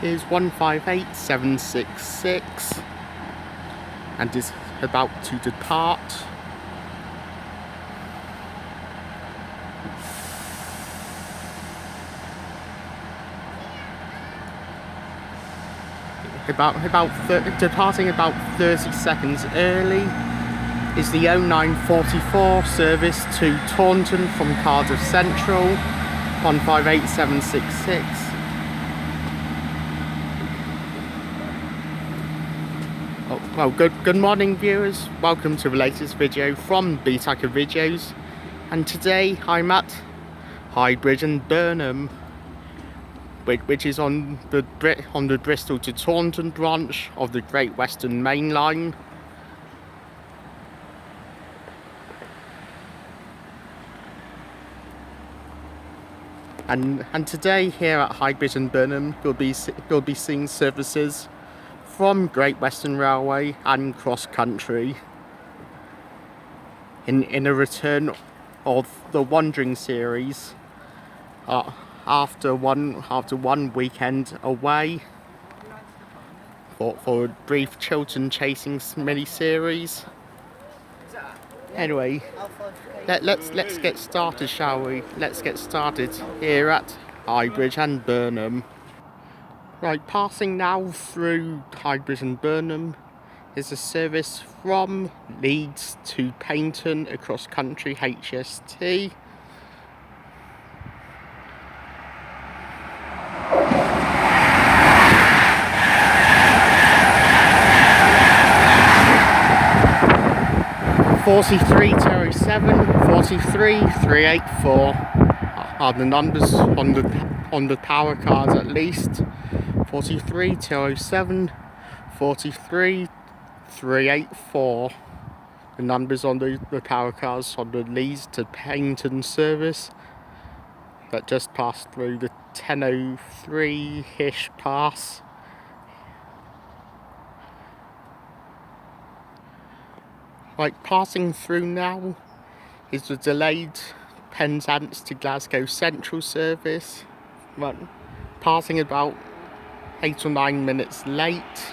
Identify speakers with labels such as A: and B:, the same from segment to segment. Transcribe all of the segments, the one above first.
A: is 158766 and is about to depart. Departing about 30 seconds early is the 0944 service to Taunton from Cardiff Central, 158766. Well, good morning viewers, welcome to the latest video from Bridgwater Videos, and today I'm at Highbridge and Burnham, which is on the Bristol to Taunton branch of the Great Western Main Line. And today here at Highbridge and Burnham you'll be seeing services from Great Western Railway and cross country in a return of the Wandering series after one weekend away for a brief Chiltern Chasing mini-series. Anyway, let's get started, shall we? Let's get started here at Highbridge and Burnham. Right, passing now through Highbridge and Burnham is a service from Leeds to Paignton across country HST. (43:07), 43:384 are the numbers on the power cards at least. 43:07, 43:384, the numbers on the power cars on the Leeds to Paignton service that just passed through the 10:03-ish pass. Right, passing through now is the delayed Penzance to Glasgow Central service, right, passing about 8 or 9 minutes late.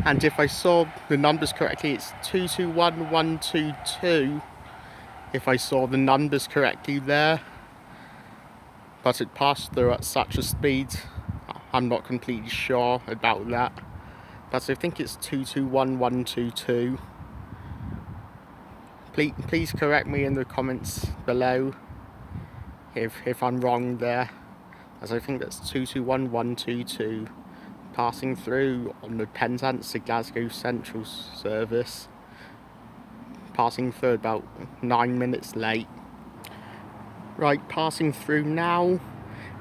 A: And if I saw the numbers correctly, it's 221122. If I saw the numbers correctly there, but it passed through at such a speed, I'm not completely sure about that, but I think it's 221122. Please correct me in the comments below if I'm wrong there, as I think that's 221122, passing through on the Penzance to Glasgow Central service, passing through about 9 minutes late. Right, passing through now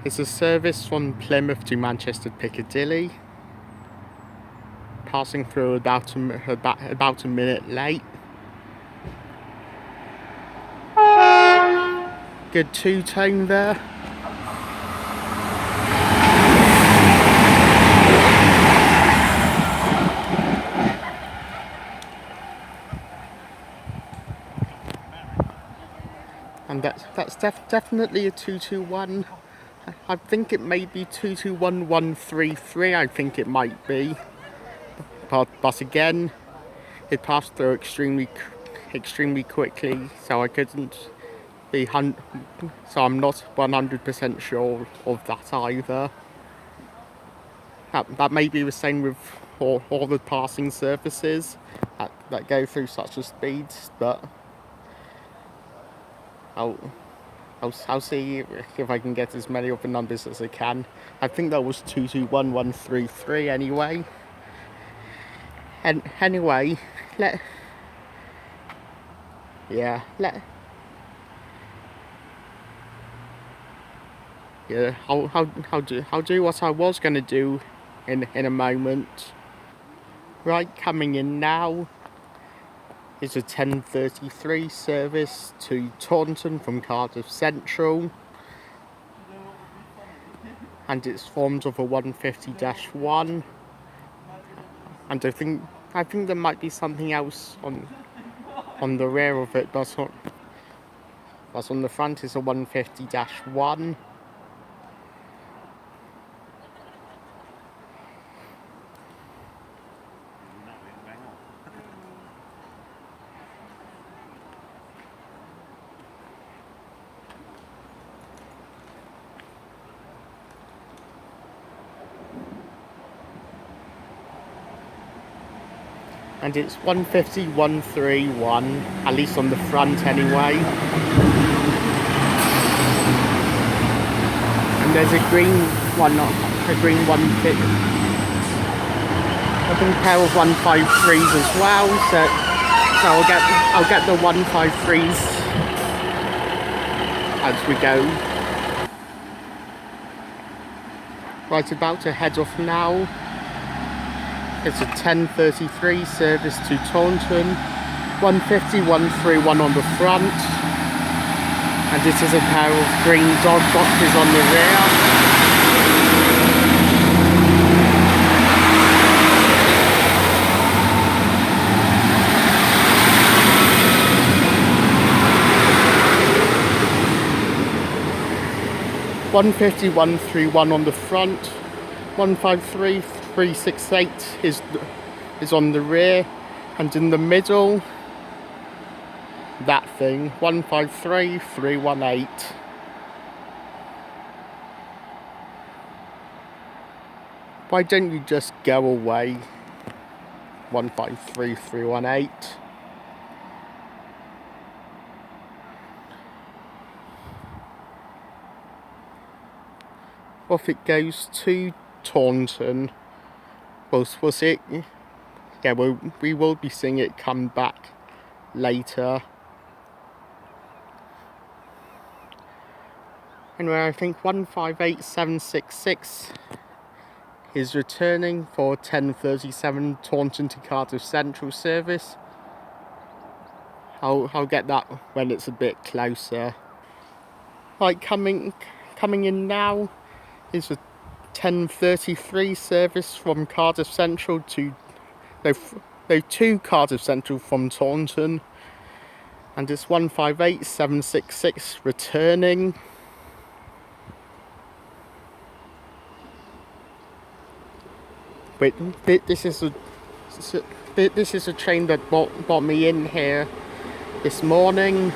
A: is a service from Plymouth to Manchester Piccadilly, passing through about a minute late. Good two-tone there. And that's definitely a 221. I think it may be 221133. I think it might be, but again, it passed through extremely quickly, so I couldn't be so I'm not 100% sure of that either. That may be the same with all the passing services that go through such a speed, but I'll see if I can get as many of the numbers as I can. I think that was 221133 anyway. And anyway, I'll do what I was gonna do in a moment. Right, coming in now is a 10:33 service to Taunton from Cardiff Central, and it's formed of a 150-1, and I think I think there might be something else on the rear of it, but on the front is a 150-1. And it's 150-131, at least on the front anyway. And there's a green one, a green 150. I think a pair of 153s as well, so I'll get the 153s as we go. Right, about to head off now. It's a 10:33 service to Taunton, 150-131 on the front, and it is a pair of green dog boxes on the rear. (150-131) on the front, 153-368 is on the rear, and in the middle, that thing, 153-318. Why don't you just go away? 153-318. Off it goes to Taunton. We'll see it. Yeah, we will be seeing it come back later. Anyway, I think 158766 is returning for 10:37 Taunton to Cardiff Central service. I'll get that when it's a bit closer. Right, coming in now is a 10:33 service from Cardiff Central to Cardiff Central from Taunton, and it's 158766 returning. Wait, this is a train that brought me in here this morning.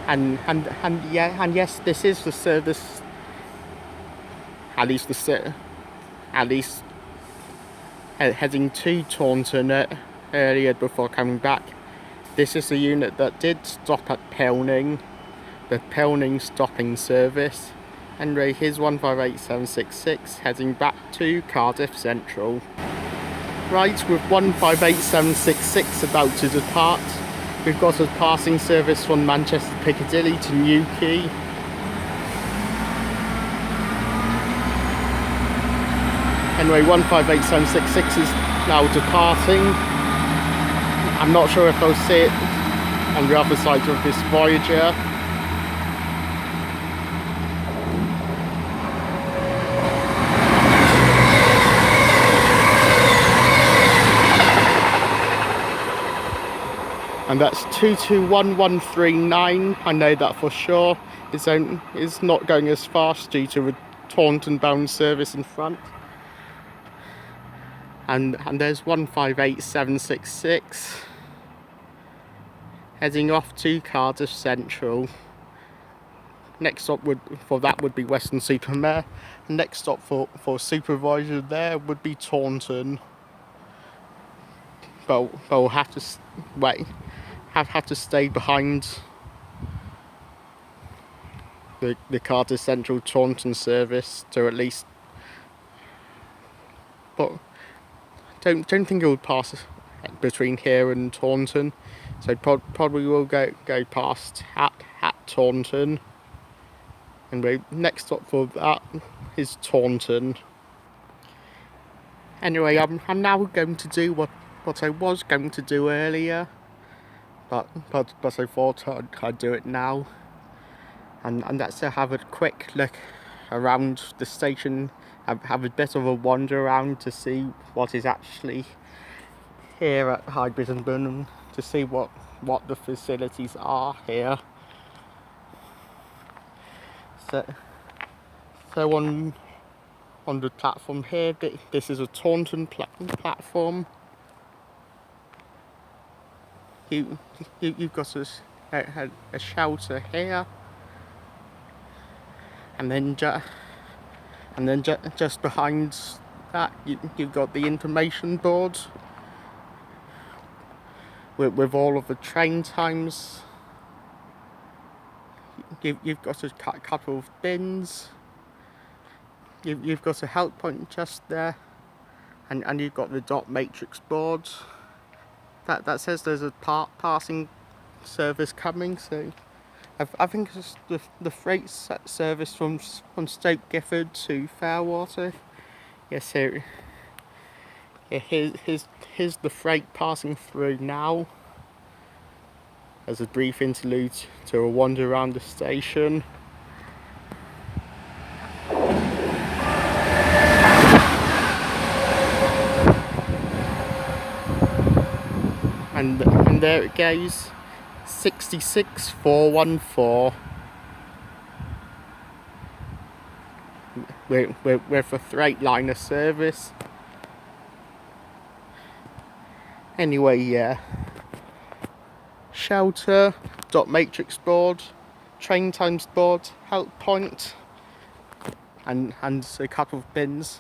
A: And yes, this is the service. At least heading to Taunton earlier before coming back. This is the unit that did stop at Pelning, the Pelning stopping service. Anyway, here's 158766 heading back to Cardiff Central. Right, with 158766 about to depart, we've got a passing service from Manchester Piccadilly to Newquay. Anyway, 158766 is now departing. I'm not sure if I'll see it on the other side of this Voyager. And that's 221139. I know that for sure. It's not going as fast due to a Taunton bound service in front. And there's 158766 heading off to Cardiff Central. Next stop would be Weston-super-Mare. Next stop for Supervisor there would be Taunton. But we'll have to wait. Have to stay behind the Cardiff Central Taunton service to at least. But don't think it will pass between here and Taunton. So probably will go past at Taunton. And next stop for that is Taunton. Anyway, I'm now going to do what I was going to do earlier. but I thought I'd do it now, and let's have a quick look around the station, have a bit of a wander around to see what is actually here at Highbridge and Burnham, to see what the facilities are here. So on the platform here, this is a Taunton platform. You've got a shelter here, and then just behind that you've got the information board with all of the train times. You've got a couple of bins. You've got a help point just there, and you've got the dot matrix board that says there's a passing service coming. So I think it's the freight service from Stoke Gifford to Fairwater. Yes, here. Here's the freight passing through now. As a brief interlude to a wander around the station. And there it goes, 66414. We're for Freightliner service. Anyway, yeah. Shelter, dot matrix board, train times board, help point, and a couple of bins.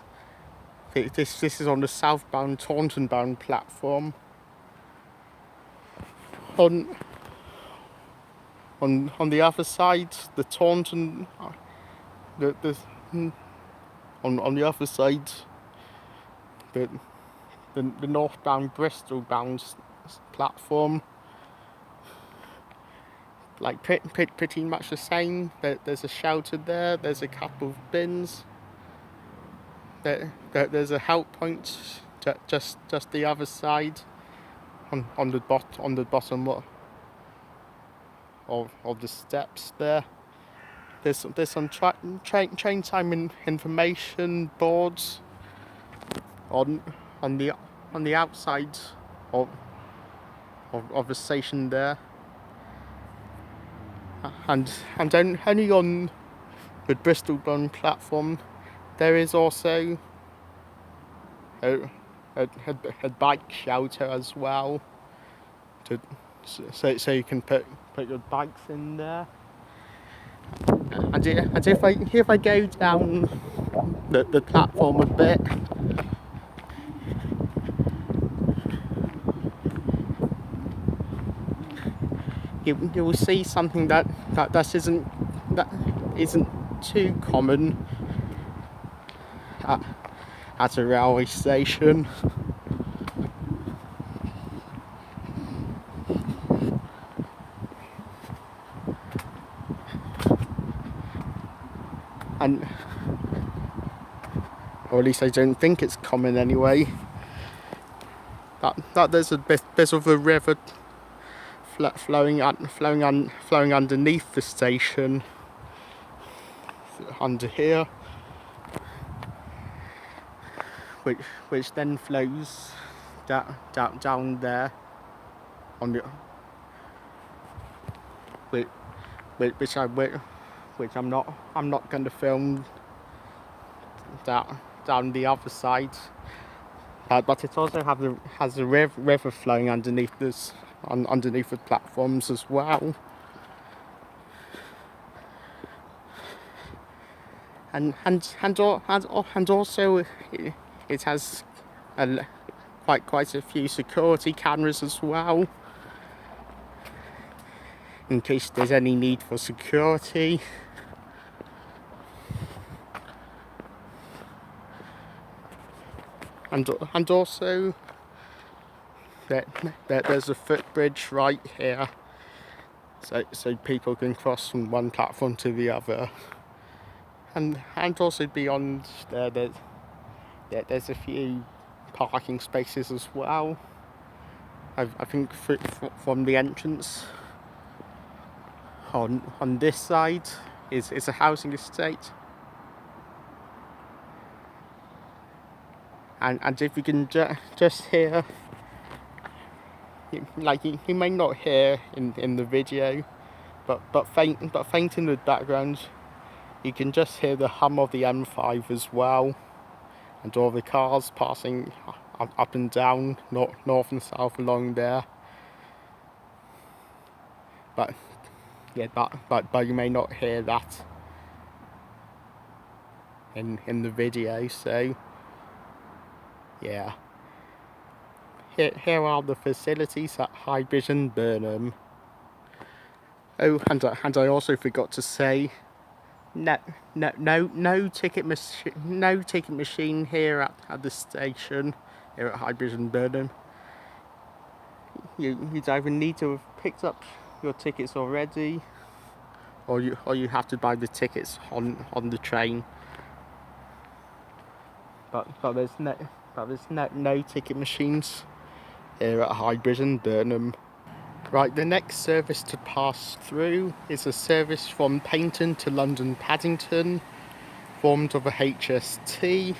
A: This is on the southbound Taunton bound platform. On the other side, the Taunton, on the other side, the northbound Bristol bound platform. Like pretty much the same. There's a shelter there. There's a couple of bins. There's a help point just the other side, on the bottom of the steps there. There's some train time information boards on the outside of the station there. And only on the Bristol bound platform there is also a bike shelter as well, so you can put your bikes in there. And if I go down the platform a bit, you will see something that isn't too common at a railway station. And, or at least I don't think it's common anyway, that there's a bit of a river flowing underneath the station, under here, which then flows down there on the which I'm not going to film down the other side, but it also has a river flowing underneath underneath the platforms as well. And also it has quite a few security cameras as well, in case there's any need for security. And also there's a footbridge right here, so people can cross from one platform to the other. And also beyond there's a few parking spaces as well. I think from the entrance on this side is a housing estate. And if you can just hear, like you may not hear in the video, but faint in the background, you can just hear the hum of the M5 as well, and all the cars passing up and down, north and south along there. But yeah, but you may not hear that in the video. So yeah, here are the facilities at Highbridge and Burnham. Oh, and I also forgot to say, no ticket machine here at the station here at Highbridge and Burnham. You'd either need to have picked up your tickets already, or you have to buy the tickets on the train. But there's no ticket machines here at Highbridge and Burnham. Right, the next service to pass through is a service from Paignton to London Paddington, formed of a HST.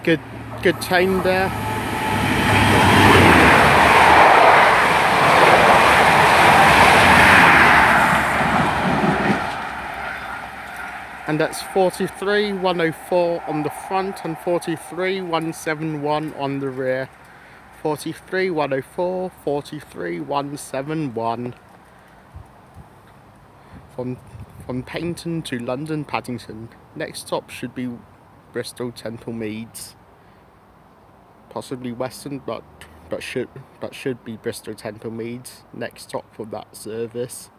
A: Good time there. And that's 43,104 on the front and 43,171 on the rear. 43,104, 43,171 from Paignton to London Paddington. Next stop should be Bristol Temple Meads, possibly Western, but should be Bristol Temple Meads. Next stop for that service.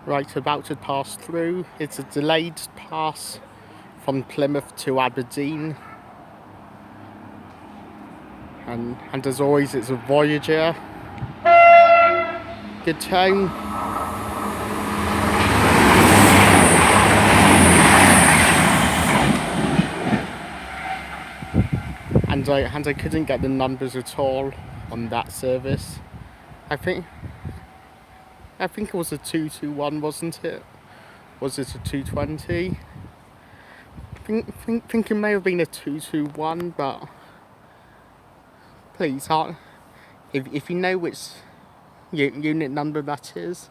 A: Right, about to pass through. It's a delayed pass from Plymouth to Aberdeen, and as always, it's a Voyager. Good time. And I couldn't get the numbers at all on that service. I think it was a 221, wasn't it? Was it a 220? I think it may have been a 221, but please, if you know which unit number that is,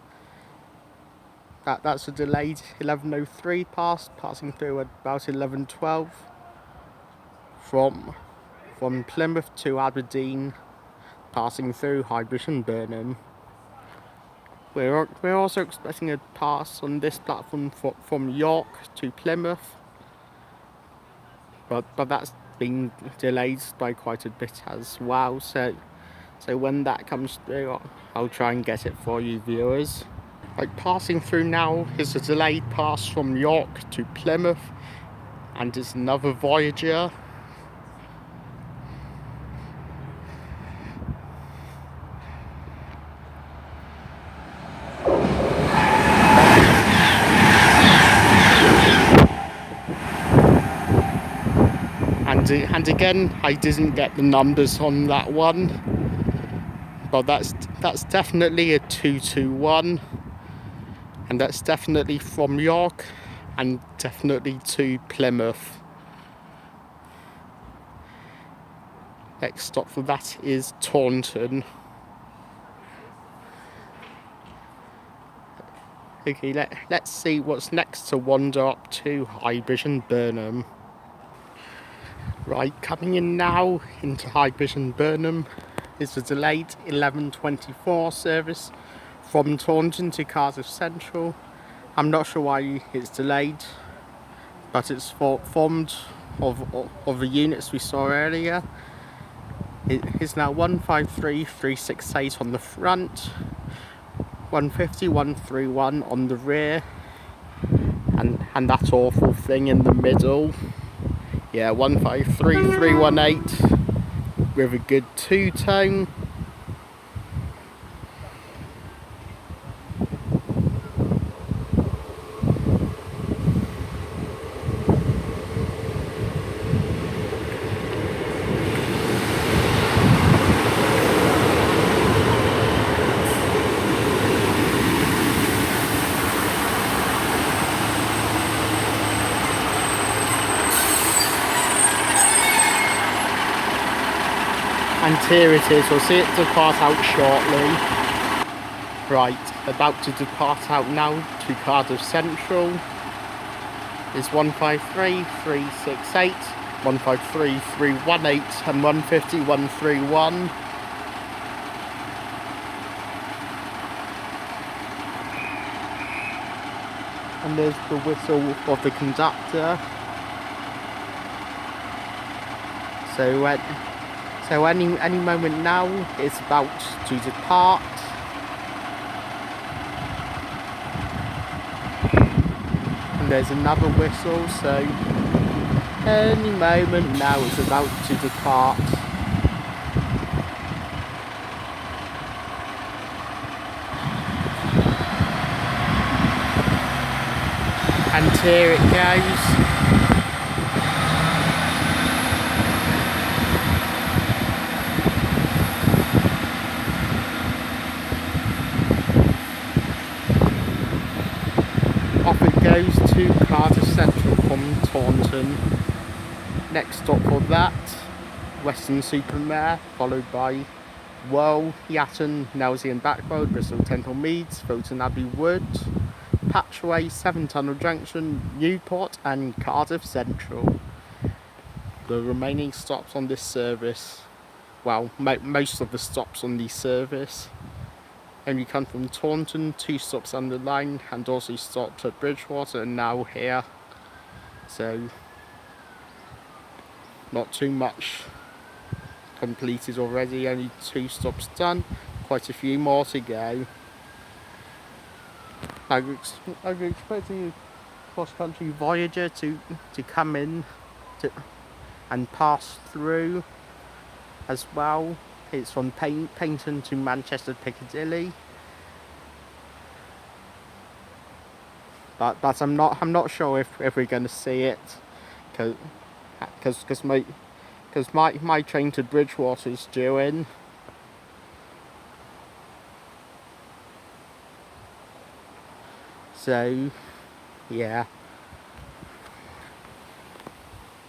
A: that's a delayed 1103 passing through at about 1112 from Plymouth to Aberdeen, passing through Highbridge and Burnham. We're also expecting a pass on this platform from York to Plymouth, but that's been delayed by quite a bit as well. So when that comes through, I'll try and get it for you viewers. Like, passing through now is a delayed pass from York to Plymouth, and it's another Voyager. And again, I didn't get the numbers on that one, but that's definitely a 221, and that's definitely from York and definitely to Plymouth. Next stop for that is Taunton. Okay, let's see what's next to wander up to Highbridge and Burnham. Right, coming in now into Highbridge and Burnham is the delayed 1124 service from Taunton to Cardiff Central. I'm not sure why it's delayed, but it's formed of the units we saw earlier. It is now 153368 on the front, 150131 on the rear, and that awful thing in the middle. Yeah, 153318 with a good two-tone. And here it is, we'll see it depart out shortly. Right, about to depart out now to Cardiff Central is 153,368, 153,318 and 151,31. And there's the whistle of the conductor. So any moment now it's about to depart. And there's another whistle, so any moment now it's about to depart. And here it goes. Off it goes to Cardiff Central from Taunton. Next stop for that, Weston-super-Mare, followed by Woe, Yatton, Knowsley and Backwell, Bristol Temple Meads, Fulton Abbey Wood, Patchway, Seven Tunnel Junction, Newport and Cardiff Central. The remaining stops on this service, well, most of the stops on this service only come from Taunton, 2 stops on the line, and also stopped at Bridgwater and now here. So not too much completed already, only 2 stops done, quite a few more to go. I'm expecting a cross-country Voyager to come in and pass through as well. It's from Paignton to Manchester Piccadilly, but I'm not sure if we're going to see it, because my train to Bridgwater is due in. So yeah,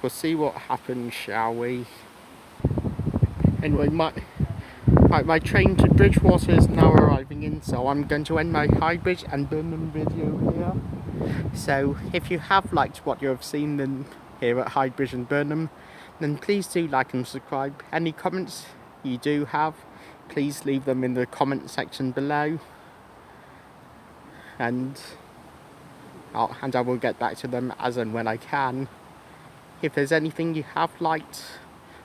A: we'll see what happens, shall we? Anyway, my train to Bridgwater is now arriving in, so I'm going to end my Highbridge and Burnham video here. So if you have liked what you have seen here at Highbridge and Burnham, then please do like and subscribe. Any comments you do have, please leave them in the comment section below, and I will get back to them as and when I can. If there's anything you have liked,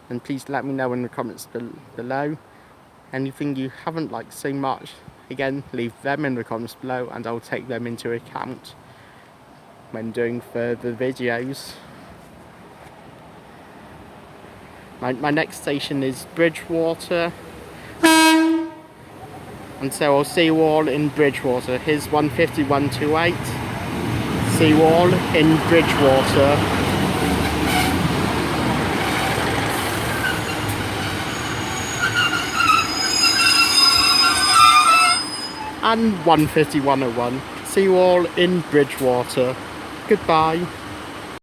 A: then please let me know in the comments below. Anything you haven't liked so much, again, leave them in the comments below and I'll take them into account when doing further videos. My next station is Bridgwater, and so I'll see you all in Bridgwater. Here's 15128. See you all in Bridgwater. And 15101. See you all in Bridgwater. Goodbye.